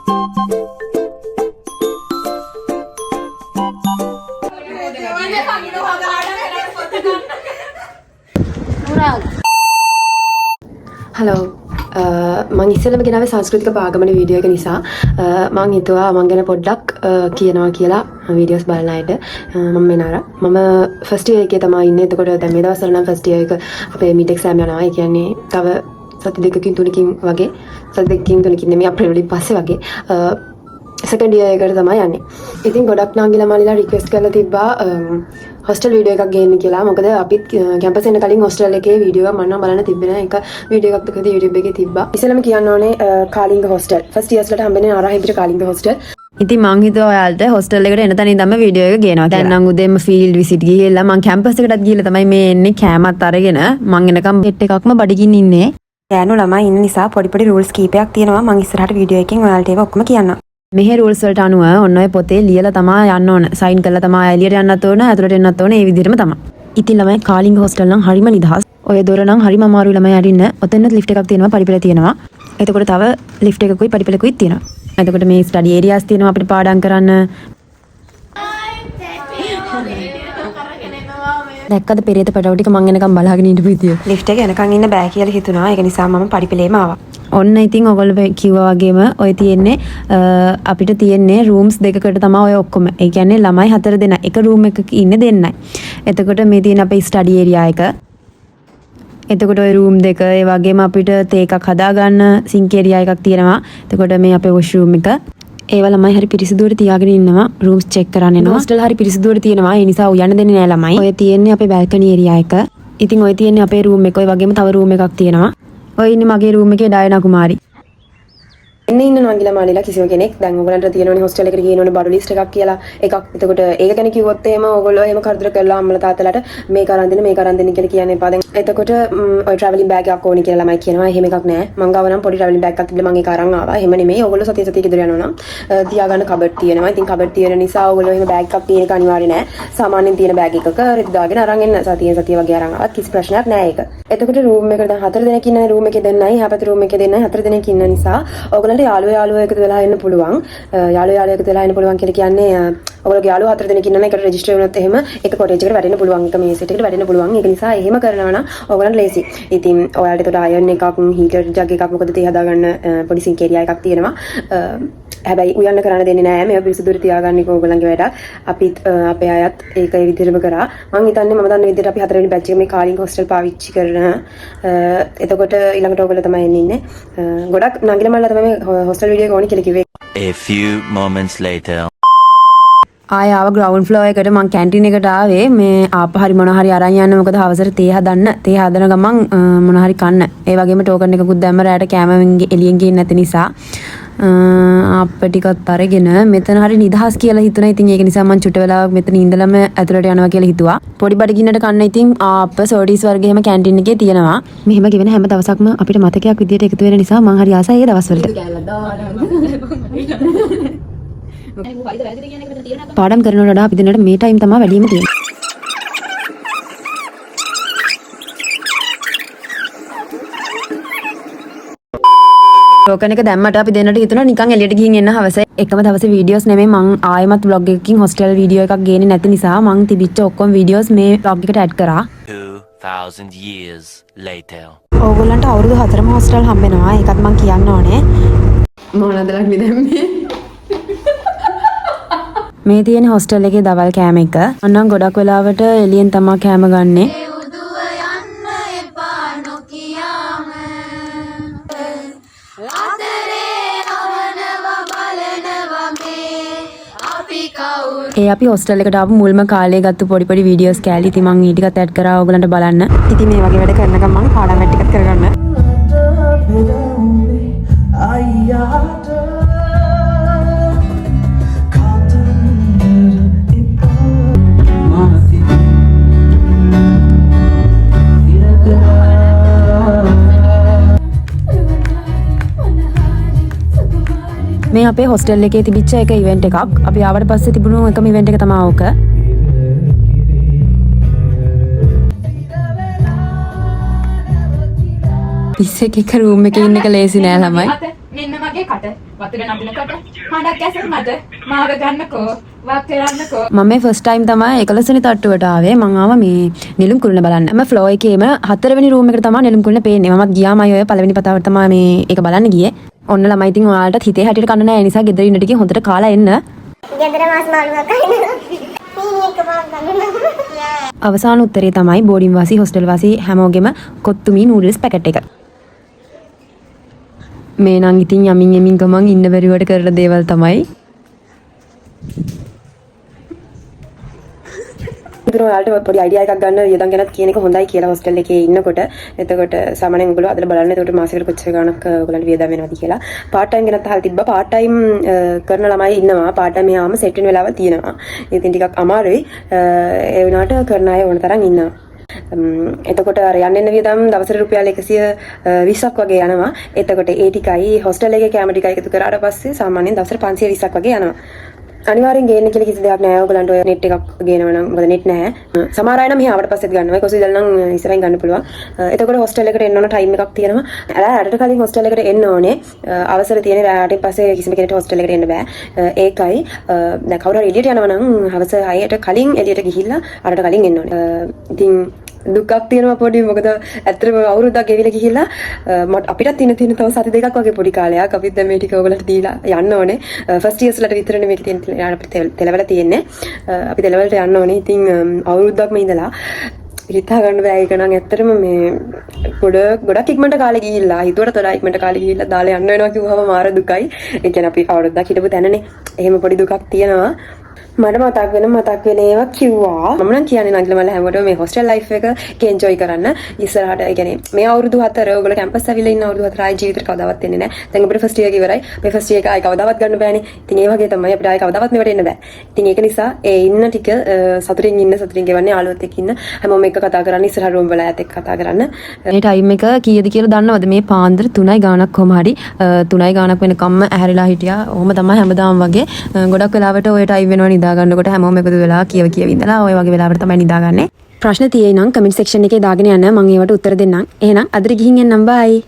Hello මං ඉස්සෙල්ලම ගෙනාවේ සංස්කෘතික පාගමන වීඩියෝ එක නිසා මං හිතුවා මං ගැන පොඩ්ඩක් කියනවා කියලා වීඩියෝස් බලන අයට මම මෙනාරා මම ෆස්ට් ඉයර් එකේ තමයි ඉන්නේ. එතකොට දැන් මේ දවස්වල නම් ෆස්ට් ඉයර් එක අපේ මිඩ් එක්සෑම් යනවා. ඒ කියන්නේ තව සති දෙකකින් තුනකින් වගේ සති දෙකකින් තුනකින් නෙමෙයි අප්‍රේල් වලින් පස්සේ වගේ සෙකන්ඩ් ඉයර් එකට තමයි යන්නේ. ඉතින් ගොඩක් නාගිලා මාලිලා රික්වෙස්ට් කරලා තිබ්බා හොස්ටල් වීඩියෝ එකක් ගේන්න කියලා. මොකද අපිත් කැම්පස් එන්න කලින් හොස්ටල් එකේ වීඩියෝ එකක් මම නම් බලන්න තිබ්බේ නෑ. ඒක වීඩියෝ එකක් දෙකද YouTube එකේ තිබ්බා. ඉස්සෙල්ලාම කියන්න ඕනේ කාලිංග හොස්ටල්. ෆස්ට් ඉයර්ස් වලට හම්බෙන්නේ ආරාහිපිට කාලිංග හොස්ටල්. ඉතින් මං හිතුවා ඔයාලට හොස්ටල් එකට එන තැන ඉඳන්ම වීඩියෝ එක ගේනවා. දැන් නම් උදේම ෆීල්ඩ් විසිට් ගිහිල්ලා මං කැම්පස් එකටත් ගිහිල්ලා තමයි මේ එන්නේ කෑමත් අරගෙන. මං එනකම් හෙට් එකක්ම බඩගින්න ඉන්නේ. ගෑනු ළමයි ඉන්න නිසා පොඩි රූල්ස් කීපයක් තියෙනවා. මං ඉස්සරහට වීඩියෝ එකකින් ඔයාලට ඒවා ඔක්කොම කියන්නම්. මෙහි රූල්ස් වලට අනුව ඔන්න ඔය පොතේ ලියලා තමයි යන්න ඕන. සයින් කරලා තමයි එළියට යන්නත් ඕන, ඇතුළට එන්නත් ඕන. ඒ විදිහටම තමයි. ඉතින් ළමයි කාලිංග හොස්ටල් නම් හරිම නිදහස්. ඔය දොර නම් හරිම අමාරුයි ළමයි අරින්න. ඔතනත් ලිෆ්ට් එකක් තියෙනවා, පඩිපෙළ තියෙනවා. එතකොට තව ලිෆ්ට් එකකුයි පඩිපෙළකුයි තියෙනවා. එතකොට මේ ස්ටඩි ඒරියාස් තියෙනවා අපිට පාඩම් කරන්න. දැක්කද පෙරේත පැටව ටික මං එනකම් බලාගෙන ඉඳපු විදිය. ලිෆ්ට් එක එනකන් ඉන්න බෑ කියලා හිතුණා. ඒක නිසා මම පඩිපෙළේම ආවා. ඔන්න ඉතින් ඔයගොල්ලෝ කිව්වා වගේම ඔය තියෙන්නේ අපිට තියෙන්නේ රූම්ස් දෙකකට තමයි ඔය ඔක්කොම. ඒ කියන්නේ ළමයි 4 දෙනා එක රූම් එකක ඉන්නේ දෙන්නයි. එතකොට මේ තියෙන අපේ ස්ටඩි ඒරියා එක. එතකොට ඔය රූම් දෙක ඒ වගේම අපිට තේ එකක් හදාගන්න සින්ක් ඒරියා එකක් තියෙනවා. එතකොට මේ අපේ වොෂ් රූම් එක. ඒවා ළමයි හරි පිරිසිදුවට තියාගෙන ඉන්නවා. රූම්ස් චෙක් කරන්න එනවා. හොස්ටල් හරි පිරිසිදුවට තියෙනවා. ඒ නිසා උයන්න දෙන්නේ නැහැ ළමයි. ඔය තියෙන්නේ අපේ බල්කනි ඒරියා එක. ඉතින් ඔය තියෙන්නේ අපේ රූම් එක. ඔය වගේම තව රූම් එකක් තියෙනවා. ඔය ඉන්නේ මගේ රූම් එකේ ඩයනා කුමාරි. එන්න ඉන්න නාගිලා මාලිලා කිසිම කෙනෙක් දැන් ඔයගලන්ට තියෙනවනේ හොස්ටල් එකට ගේනවනේ බඩු ලිස්ට් එකක් කියලා එකක්. එතකොට ඒක ගැන කිව්වොත් එහෙම ඔයගොල්ලෝ එහෙම කරදර කරලා අම්මලා තාත්තලාට මේක අරන් දෙන්න කියලා කියන්න එපා. දැන් එතකොට ඔය ට්‍රැවලින් බෑග් එකක් ඕනි කියලා ළමයි කියනවා. එහෙම එකක් නෑ. මං ගාව නම් පොඩි ට්‍රැවලින් බෑග් එකක් තිබිලා මං ඒක අරන් ආවා. එහෙම නෙමෙයි. ඔයගොල්ලෝ සතිය ගෙදර යනවා නම් තියාගන්න කබඩ් තියෙනවා. ඉතින් කබඩ් තියෙන නිසා ඔයගොල්ලෝ එහෙම බෑග් එකක් තියෙන එක අනිවාර්ය නෑ. සාමාන්‍යයෙන් තියෙන බෑග් එකක රෙදි දාගෙන අරන් එන්න. සතිය වගේ අරන් ආවත් කිසි ප්‍රශ්නයක් නෑ ඒක. එතකොට රූම් එකට දැන් 4 දෙනෙක් ඉන්නනේ රූම් එකේ දෙන්නයි. හැපත රූම් එකේ දෙන්නයි 4 දෙනෙක් ඉන්න නිසා ඔයගොල්ලන්ට යාළුවෝ එකතු වෙලා එන්න පුළුවන්. යාළුවෝ එකතු වෙලා එන්න පුළුවන් කියලා කියන්නේ ඔයගොල්ලෝගේ යාළුවෝ 4 දෙනෙක් ඉන්නනම් එකට රෙජිස්ටර් වුණොත් එහෙම එක කොටේජ් එකට වැඩෙන්න පුළුවන්. එක මේස් එකට වැඩෙන්න පුළුවන්. ඒක නිසා එහෙම කරනවා නම් ඔයගොල්ලන්ට ලේසි. ඉතින් ඔයාලට ඒකට අයර්න් එකක්, හීටර් ජග් එකක් මොකද තේ හදාගන්න පොඩි සින්ක් ඒරියා එකක් තියෙනවා. හැබැයි උයන්න කරන්න දෙන්නේ නැහැ. මේවා පිරිසිදුවට තියාගන්න එක ඕගොල්ලන්ගේ වැඩක්. අපිත් අපේ අයත් ඒක ඒ විදිහටම කරා. මම හිතන්නේ මම දන්න විදිහට අපි 4 වෙනි බැච් එකේ මේ කාලිංග හොස්ටල් පාවිච්චි කරන. එතකොට ඊළඟට ඔයගොල්ලෝ තමයි එන්නේ ඉන්නේ. ගොඩක් නංගිලා මල්ලා තමයි මේ හොස්ටල් වීඩියෝ එක ඕනි කියලා කිව්වේ. A few moments later. ආය ආව ග්‍රවුන්ඩ් ෆ්ලෝර් එකට මං කැන්ටින් එකට ආවේ මේ ආපහරි මොන හරි අරන් යන්න. මොකද හවසට තේ හදන්න. තේ හදන ගමන් මොන හරි කන්න. ඒ වගේම ටෝකන් එකකුත් දැම්ම රැයට කෑම එළියෙන් ගිහින් නැති නිසා. අප ටිකත් අරගෙන මෙතන හරි නිදහස් කියලා හිතුණා. ඉතින් ඒක නිසා මං චුට්ට වෙලාවක් මෙතන ඉඳලම ඇතුළට යනවා කියලා හිතුවා. පොඩි බඩගින්නට කන්න ඉතින් ආප්ප සෝඩිස් වර්ගේ හැම කැන්ටින් එකේ තියෙනවා. මෙහෙම ගෙවෙන හැම දවසක්ම අපිට මතකයක් විදියට එකතු වෙන නිසා මං හරි ආසයි ඒ දවස්වලට. පාඩම් කරනවට වඩා අපි දිනකට මේ ටයිම් තමයි වැඩිම තියෙන්නේ. ටෝකන් එක දැම්මට අපි දෙන්නට හිතුණා නිකන් එළියට ගිහින් එන්න හවස. එකම දවසේ වීඩියෝස් නෙමෙයි මං ආයෙමත් vlog එකකින් හොස්ටල් වීඩියෝ එකක් ගේන්නේ නැති නිසා මං තිබිච්ච ඔක්කොම වීඩියෝස් මේ vlog එකට ඇඩ් කරා. 2000 years later. ඕගොල්ලන්ට අවුරුදු 4ම හොස්ටල් හම්බෙනවා. ඒකත් මං කියන්න ඕනේ. මොනවද ලක්නි දැම්මේ? මේ තියෙන හොස්ටල් එකේ දවල් කෑම එක. අන්නම් ගොඩක් වෙලාවට එළියෙන් තමයි කෑම ගන්නෙ. ඒ අපි හොස්ටල් එකට ආපු මුල්ම කාලේ ගත්ත පොඩි වීඩියෝස් කෑලි. ඉතින් මං ඊ ටිකත් ඇඩ් කරා ඔයගලන්ට බලන්න. ඉතින් මේ වගේ වැඩ කරන ගමන් මං පාඩම් වැඩ ටිකක් කරගන්න. මේ අපේ හොස්ටල් එකේ තිබිච්ච එක ඉවෙන්ට් එකක්. අපි ආවට පස්සේ තිබුණු එකම ඉවෙන්ට් එක තමයි ඕක. පිස්සෙක් එක රූම් එකේ ඉන්න එක ලේසි නෑ ළමයි. මෙන්න මගේ මගේ කට වතුර නපිනකොට හඬක් ඇසෙන්නට මාව ගන්නකෝ වක් කරන්නකෝ. මම මේ ෆස්ට් ටයිම් තමයි 11 වෙනි තට්ටුවට ආවේ. මං ආවා මේ නෙළුම් කුළුණ බලන්න. මම ෆ්ලෝ එකේම 4 වෙනි රූම් එකට තමයි නෙළුම් කුළුණ පේන්නේ. මමත් ගියාම අය ඔය පළවෙනි පතාවට තමයි මේ ඒක බලන්න ගියේ. ඔන්න ළමයි ඉතින් ඔයාලට හිතේ හැටියට කන්න නැහැ. ඒ නිසා ගෙදර ඉන්න ටිකේ හොඳට කාලා එන්න. ගෙදර මාස් මාළුවක් අයිනවා. මීනියෙක් බලන්න. අවසාන උත්තරේ තමයි බෝඩින් වාසී හොස්ටල් වාසී හැමෝගෙම කොත්තුමී නූඩල්ස් පැකට් එක. මේ නම් ඉතින් යමින් යමින් ගමන් ඉන්න බැරිවට කරන දේවල් තමයි. ඉතින් ඔයාලට පොඩි අයිඩියා එකක් ගන්න යදන් ගැනත් කියන එක හොඳයි කියලා හොස්ටල් එකේ ඉන්නකොට. එතකොට සාමාන්‍යයෙන් ඔයගොල්ලෝ අදලා බලන්න. එතකොට මාසෙකට කොච්චර ගණක් ඔයගොල්ලන්ට වියදම් වෙනවද කියලා. පාර්ට් ටයිම් ගැනත් අහලා තිබ්බා. පාර්ට් ටයිම් කරන ළමයි ඉන්නවා. පාර්ට් ටයිම් යාම සෙට් වෙන වෙලාවල් තියෙනවා. ඉතින් ටිකක් අමාරුයි. ඒ වුණාට කරන අය ඕන තරම් ඉන්නවා. එතකොට අර යන්න එන්න වියදම් දවසට රුපියල් 120ක් වගේ යනවා. එතකොට ඒ ටිකයි හොස්ටල් එකේ කැම ටිකයි එකතු කරාට පස්සේ සාමාන්‍යයෙන් දවසට 520ක් වගේ යනවා. අනිවාර්යෙන් ගේන්න කියලා කිසි දෙයක් නෑ. ඔයගලන්ට ඔය නෙට් එකක් ගේනවා නම් මොකද නෙට් නෑ. සමහර අය නම් මෙහි ආවට පස්සෙත් ගන්නවා. ඒක ඔසිදල් නම් ඉස්සරහින් ගන්න පුළුවන්. එතකොට හොස්ටල් එකට එන්න ඕන ටයිම් එකක් තියෙනවා. රාට කලින් හොස්ටල් එකට එන්න ඕනේ. අවසර තියෙන රාටින් පස්සේ කිසිම කෙනෙක්ට හොස්ටල් එකට එන්න බෑ. ඒකයි දැන් කවුරු හරි එළියට යනවා නම් හවස 6ට කලින් එළියට ගිහිල්ලා අරට කලින් එන්න ඕනේ. ඉතින් දුකක් තියෙනවා පොඩි. මොකද ඇත්තටම අවුරුද්දක් ගෙවිලා ගිහිල්ලා අපිටත් තියෙන තව සති දෙකක් වගේ පොඩි කාලයක් අපිත් දැන් මේ ටික ඔයගලන්ට දීලා යන්න ඕනේ. ෆස්ට් ඉයර්ස්ලට විතරනේ මේක තියෙන අපිට තෙලවල තියෙන්නේ. අපි තෙලවලට යන්න ඕනේ. ඉතින් අවුරුද්දක්ම ඉඳලා හිතා ගන්න බෑ. ඒක නම් ඇත්තටම මේ ගොඩක් ඉක්මනට කාලේ ගිහිල්ලා හිතුවට වඩා ඉක්මනට කාලේ ගිහිල්ලා දාලා යන්න වෙනවා කිව්වම මාර දුකයි. ඒ කියන්නේ අපි අවුරුද්දක් හිටපු තැනනේ. එහෙම පොඩි දුකක් තියෙනවා. මට මතක් වෙන ඒවා කිව්වා. මම නම් කියන්නේ නංගිලා මල්ල හැමෝටම මේ හොස්ටල් ලයිෆ් එක එන්ජොයි කරන්න. ඉස්සරහට ඒ කියන්නේ මේ අවුරුදු 4 ඔයගොල්ලෝ කැම්පස් ඇවිල්ලා ඉන්න අවුරුදු 4 ආයි ජීවිතේට කවදාවත් එන්නේ නැහැ. දැන් අපිට ෆස්ට් ඉයර් එක ඉවරයි. මේ ෆස්ට් ඉයර් එක ආයි කවදාවත් ගන්න බෑනේ. ඉතින් ඒ වගේ තමයි අපිට ආයි කවදාවත් මෙවට එන්න බෑ. ඉතින් ඒක නිසා ඒ ඉන්න ටික සතුටින් ගෙවන්නේ යාළුවොත් එක්ක ඉන්න. හැමෝම එක්ක කතා කරන්න ඉස්සරහ රූම් වල ඇත් එක්ක කතා කරන්න. මේ ටයිම් එක කීයද කියලා දන්නවද? මේ පාන්දර 3යි ගාණක් කොහම හරි 3යි ගාණක් වෙනකම්ම ඇහැරිලා හිටියා. ඔහොම තමයි හැමදාම වගේ. ගොඩක් වෙලාවට ඔය ටයිම් වෙනවා නිදා ගන්නකොට හැමෝම එකතු වෙලා කියව ඉඳලා ඔය වගේ වෙලාවට තමයි නිදාගන්නේ. ප්‍රශ්න තියෙයි නම් කමෙන්ට් සෙක්ෂන් එකේ දාගෙන යන්න. මම ඒවට උත්තර දෙන්නම්. එහෙනම් අදට ගිහින් එන්නම්. බයි.